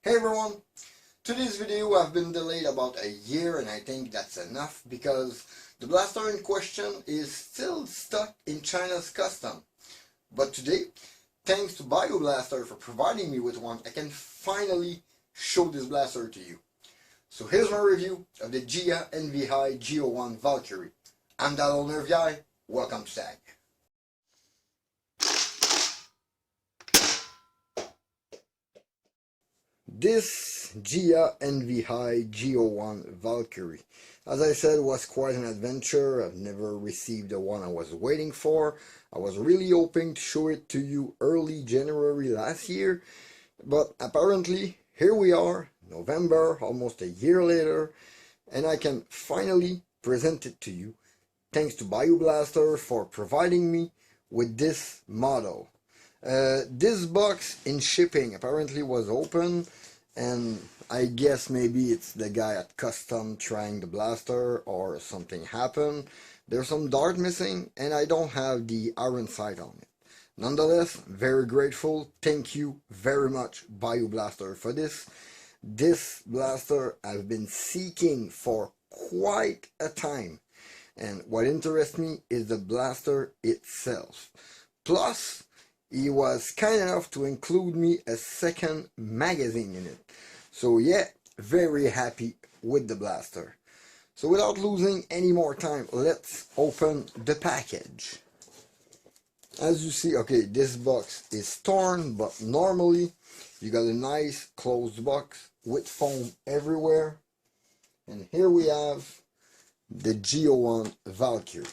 Hey everyone! Today's video have been delayed about a year and I think that's enough because the blaster in question is still stuck in China's custom. But today, thanks to BioBlaster for providing me with one, I can finally show this blaster to you. So here's my review of the GIA G01 Valkyrie. I'm that old nerve guy, welcome to TAG. This GIA G01 Valkyrie, as I said, was quite an adventure. I've never received the one I was waiting for. I was really hoping to show it to you early January last year, but apparently here we are, November, almost a year later, and I can finally present it to you, thanks to BioBlaster for providing me with this model. This box in shipping apparently was open, and I guess maybe it's the guy at custom trying the blaster or something happened. There's some dart missing and I don't have the iron sight on it. Nonetheless, very grateful. Thank you very much, BioBlaster, for this. This blaster I've been seeking for quite a time, and what interests me is the blaster itself. Plus, he was kind enough to include me a second magazine in it. So yeah, very happy with the blaster. So without losing any more time, let's open the package. As you see, okay, this box is torn, but normally you got a nice closed box with foam everywhere. And here we have the G01 Valkyrie.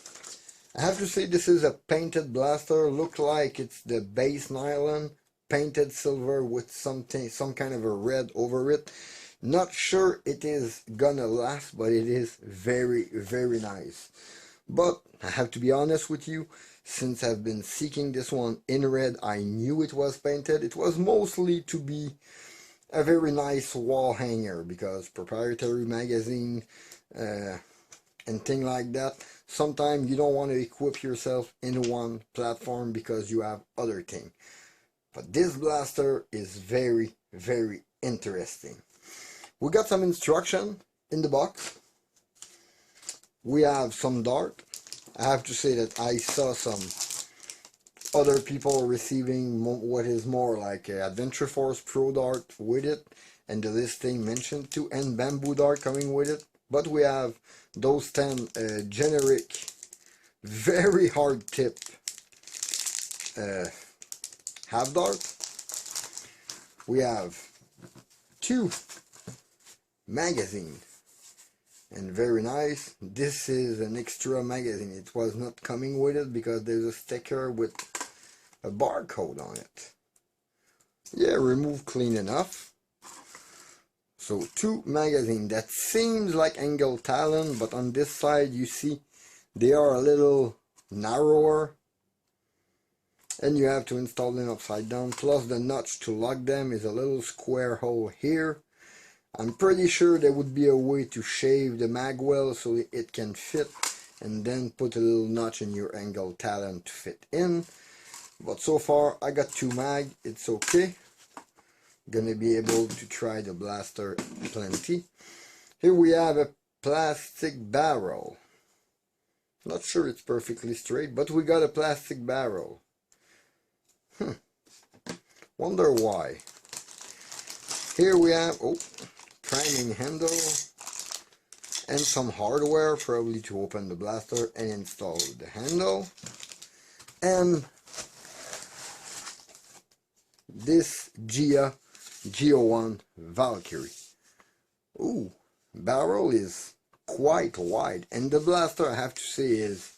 I have to say this is a painted blaster. Look like it's the base nylon painted silver with some kind of a red over it. Not sure it is gonna last, but it is very, very nice. But I have to be honest with you, since I've been seeking this one in red, I knew it was painted. It was mostly to be a very nice wall hanger because proprietary magazine and thing like that, sometimes you don't want to equip yourself in one platform because you have other thing. But this blaster is very, very interesting. We got some instruction in the box. We have some dart. I have to say that I saw some other people receiving what is more like a Adventure Force Pro dart with it, and the listing mentioned too, and bamboo dart coming with it. But we have those 10 generic, very hard tip half dart. We have 2 magazine, and very nice. This is an extra magazine. It was not coming with it because there's a sticker with a barcode on it. Yeah, remove clean enough. So 2 magazine that seems like angle talon, but on this side you see they are a little narrower and you have to install them upside down. Plus the notch to lock them is a little square hole here. I'm pretty sure there would be a way to shave the mag well so it can fit, and then put a little notch in your angle talon to fit in. But so far I got 2 mag, it's okay. Gonna be able to try the blaster plenty. Here we have a plastic barrel. Not sure it's perfectly straight, but we got a plastic barrel. Wonder why. Here we have priming handle and some hardware, probably to open the blaster and install the handle. And this GIA G01 Valkyrie. Ooh, barrel is quite wide, and the blaster, I have to say, is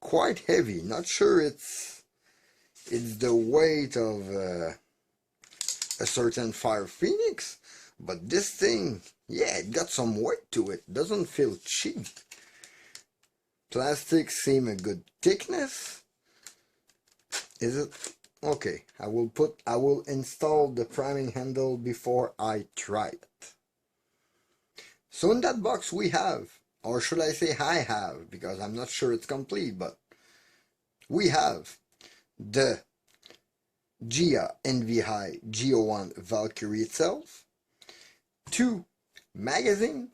quite heavy. Not sure it's the weight of a certain Fire Phoenix, but this thing, yeah, it got some weight to it. Doesn't feel cheap. Plastic seem a good thickness. Is it? Okay, I will install the priming handle before I try it. So in that box we have, or should I say I have, because I'm not sure it's complete, but we have the Gia NVI G01 Valkyrie itself. 2 magazine,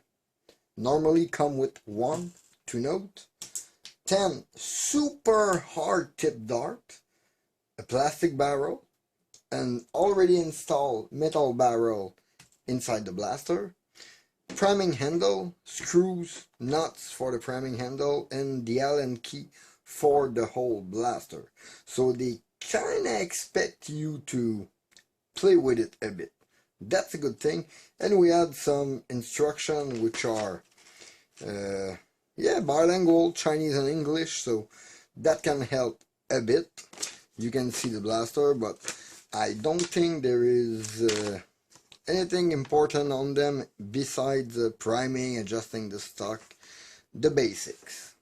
normally come with 1 to note. 10 super hard tip dart, a plastic barrel, an already installed metal barrel inside the blaster, priming handle, screws, nuts for the priming handle, and the Allen key for the whole blaster. So they kinda expect you to play with it a bit. That's a good thing. And we had some instruction which are bilingual, Chinese and English, so that can help a bit. You can see the blaster, but I don't think there is anything important on them besides priming, adjusting the stock, the basics.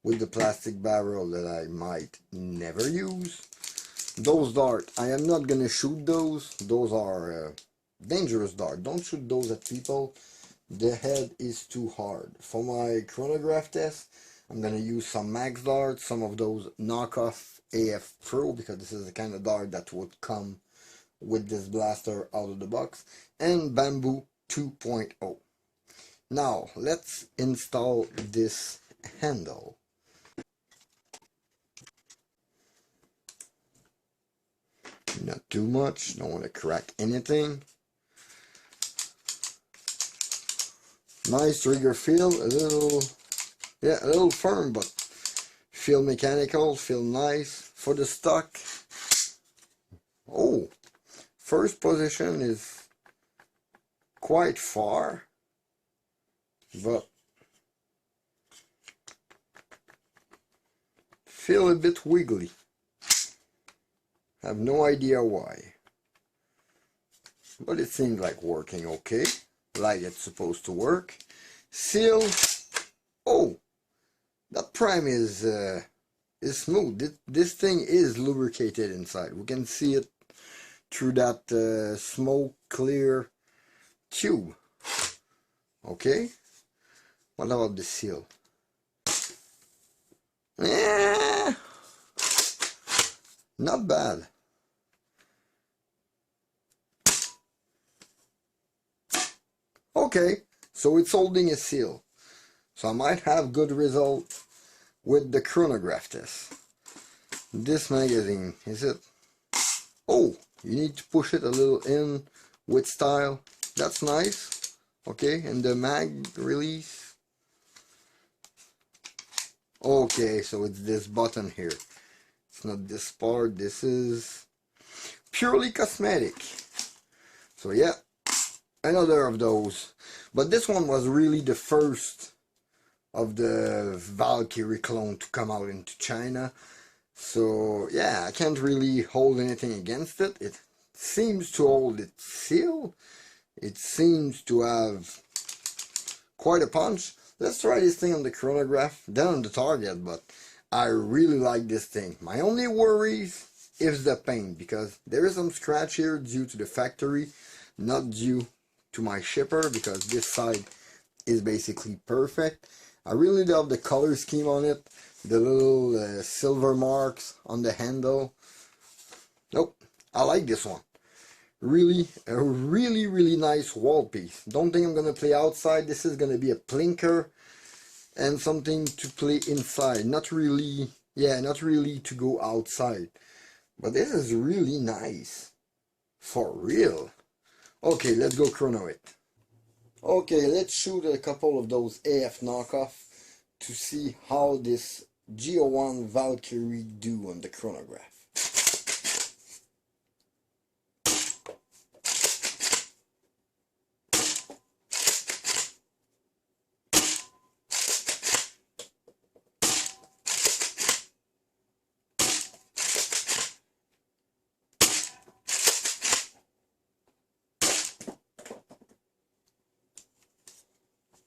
With the plastic barrel that I might never use. Those darts, I am not gonna shoot those. Those are dangerous darts. Don't shoot those at people. The head is too hard. For my chronograph test, I'm gonna use some max darts, some of those knockoff AF Pro, because this is the kind of dart that would come with this blaster out of the box, and Bamboo 2.0. Now, let's install this handle. Not too much, don't want to crack anything. Nice trigger feel, a little firm, but feel mechanical, feel nice. For the stock, oh, first position is quite far, but feel a bit wiggly. Have no idea why, but it seems like working okay, like it's supposed to work. Seal, oh, that prime is smooth. This thing is lubricated inside. We can see it through that smoke clear tube. Okay, what about the seal? Yeah, not bad. Okay, so it's holding a seal. So I might have good results with the chronograph test. This magazine, is it? Oh, you need to push it a little in with style. That's nice. Okay, and the mag release. Okay, so it's this button here. It's not this part. This is purely cosmetic. So yeah, another of those. But this one was really the first of the Valkyrie clone to come out into China. So yeah, I can't really hold anything against it. It seems to hold its seal. It seems to have quite a punch. Let's try this thing on the chronograph, then on the target, but I really like this thing. My only worries is the paint, because there is some scratch here due to the factory, not due to my shipper, because this side is basically perfect. I really love the color scheme on it, the little silver marks on the handle. Nope, I like this one. Really, a really nice wall piece. Don't think I'm gonna play outside. This is gonna be a plinker and something to play inside. Not really to go outside. But this is really nice. For real. Okay, let's go chrono it. Okay, let's shoot a couple of those AF knockoff to see how this G01 Valkyrie do on the chronograph.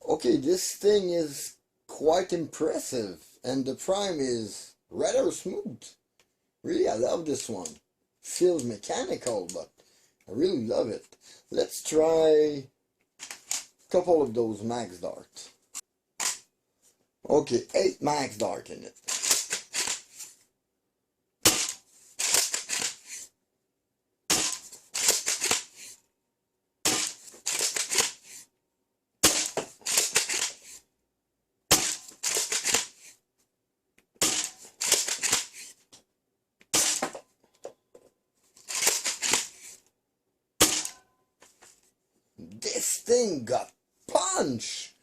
Okay, this thing is quite impressive, and the prime is rather smooth. Really, I love this one. Feels mechanical, but I really love it. Let's try a couple of those max darts. Okay, 8 max dart in it. This thing got punch!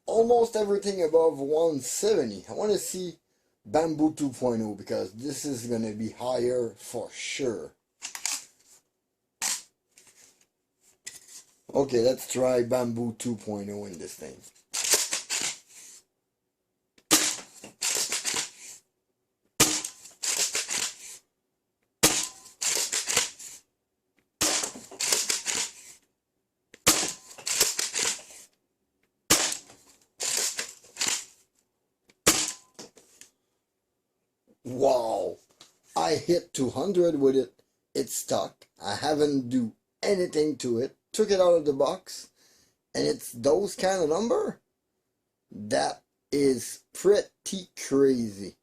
Almost everything above 170. I want to see Bamboo 2.0 because this is going to be higher for sure. Okay, let's try Bamboo 2.0 in this thing. Wow, I hit 200 with it. It's stuck. I haven't do anything to it. Took it out of the box, and it's those kind of number. That is pretty crazy.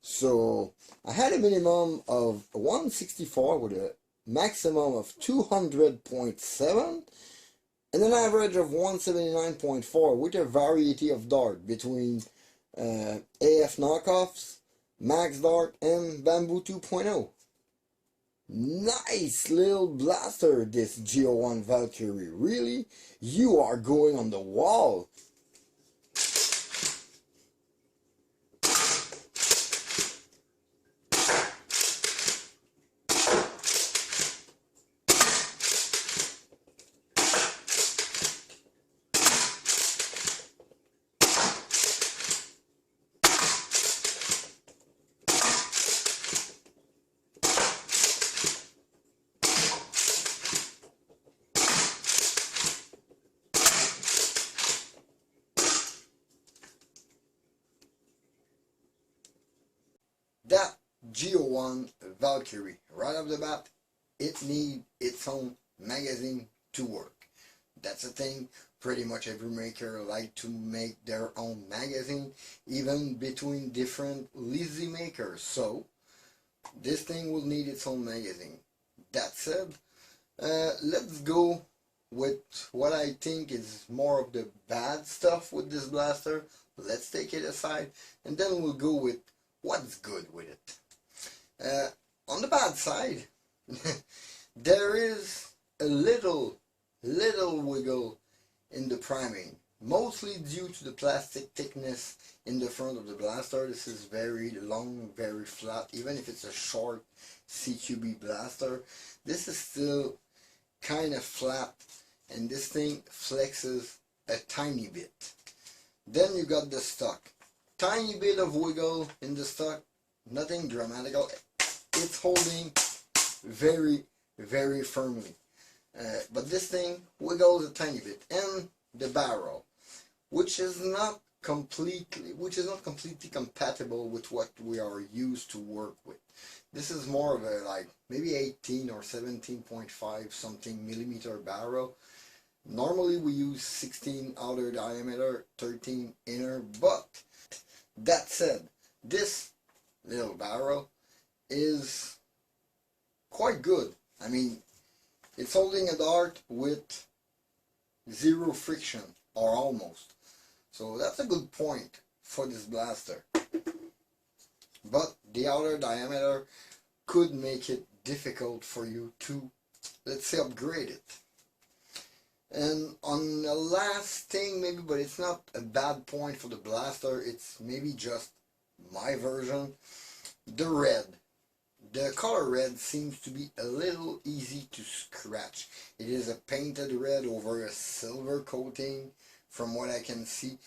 So I had a minimum of 164 with a maximum of 200.7 and an average of 179.4 with a variety of dart between AF knockoffs, Max Dart, and Bamboo 2.0. Nice little blaster, this G01 Valkyrie. Really? You are going on the wall. That G01 Valkyrie, right off the bat, it needs its own magazine to work. That's a thing. Pretty much every maker like to make their own magazine, even between different lazy makers. So this thing will need its own magazine. That said, let's go with what I think is more of the bad stuff with this blaster. Let's take it aside, and then we'll go with what's good with it. On the bad side, there is a little wiggle in the priming, mostly due to the plastic thickness in the front of the blaster. This is very long, very flat. Even if it's a short CQB blaster, this is still kind of flat, and this thing flexes a tiny bit. Then you got the stock. Tiny bit of wiggle in the stock, nothing dramatical. It's holding very firmly. But this thing wiggles a tiny bit. And the barrel, which is not completely compatible with what we are used to work with. This is more of a like maybe 18 or 17.5 something millimeter barrel. Normally we use 16 outer diameter, 13 inner, but that said, this little barrel is quite good. I mean, it's holding a dart with zero friction, or almost. So that's a good point for this blaster. But the outer diameter could make it difficult for you to, let's say, upgrade it. And on the last thing maybe, but it's not a bad point for the blaster, it's maybe just my version, the red. The color red seems to be a little easy to scratch. It is a painted red over a silver coating from what I can see,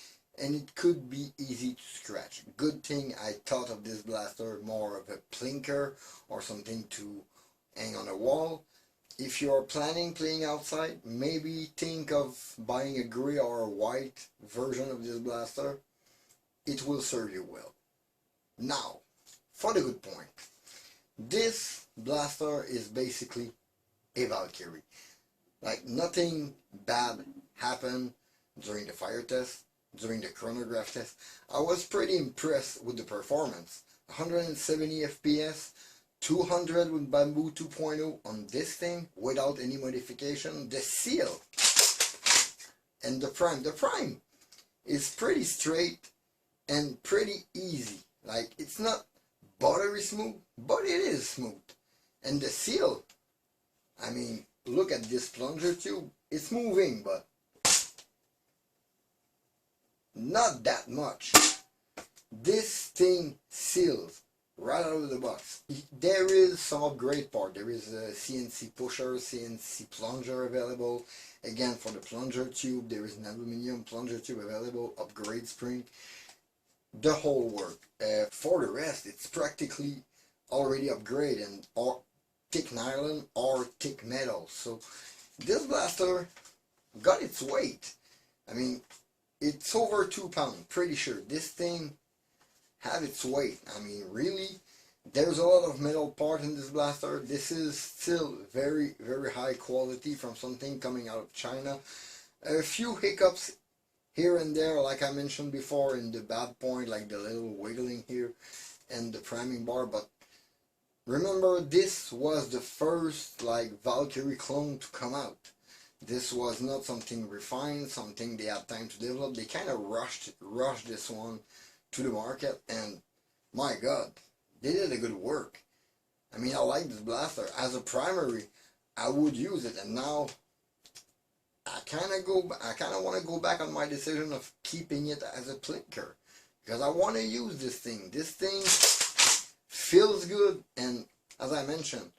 and it could be easy to scratch. Good thing I thought of this blaster more of a plinker or something to hang on a wall. If you're planning playing outside, maybe think of buying a gray or a white version of this blaster. It will serve you well. Now, for the good point. This blaster is basically a Valkyrie. Like, nothing bad happened during the fire test, during the chronograph test. I was pretty impressed with the performance. 170 FPS, 200 with Bamboo 2.0 on this thing without any modification. The seal and the prime. The prime is pretty straight and pretty easy. Like, it's not buttery smooth, but it is smooth. And the seal, I mean, look at this plunger tube. It's moving, but not that much. This thing seals right out of the box. There is some upgrade part. There is a CNC pusher, CNC plunger available. Again, for the plunger tube, there is an aluminum plunger tube available, upgrade spring, the whole work. For the rest, it's practically already upgraded, or thick nylon or thick metal. So this blaster got its weight. I mean, it's over 2 pounds, pretty sure. This thing have its weight. I mean, really, there's a lot of metal part in this blaster. This is still very, very high quality from something coming out of China. A few hiccups here and there, like I mentioned before, in the bad point, like the little wiggling here and the priming bar, but remember, this was the first like Valkyrie clone to come out. This was not something refined, something they had time to develop. They kind of rushed this one to the market, and my God, they did a good work. I mean, I like this blaster. As a primary, I would use it, and now I kind of want to go back on my decision of keeping it as a plinker, because I want to use this thing. This thing feels good, and as I mentioned,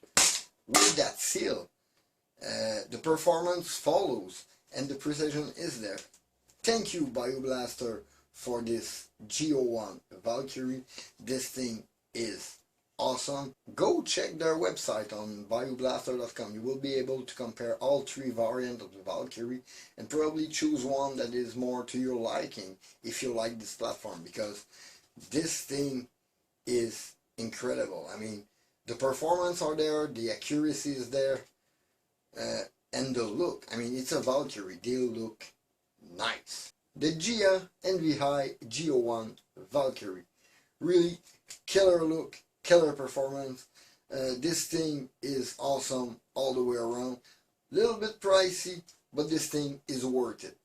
with that seal, the performance follows and the precision is there. Thank you, BioBlaster, for this G01 Valkyrie. This thing is awesome. Go check their website on bioblaster.com. You will be able to compare all 3 variants of the Valkyrie and probably choose one that is more to your liking if you like this platform, because this thing is incredible. I mean, the performance are there, the accuracy is there, and the look. I mean, it's a Valkyrie. They look nice. The Gia NVI G01 Valkyrie. Really killer look, killer performance. This thing is awesome all the way around. Little bit pricey, but this thing is worth it.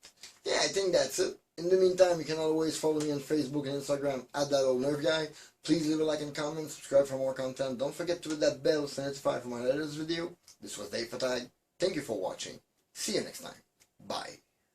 Yeah, I think that's it. In the meantime, you can always follow me on Facebook and Instagram at @ThatOldNerfGuy. Please leave a like and comment, subscribe for more content. Don't forget to hit that bell to notify for my latest video. This was Dave Fatag. Thank you for watching. See you next time. Bye.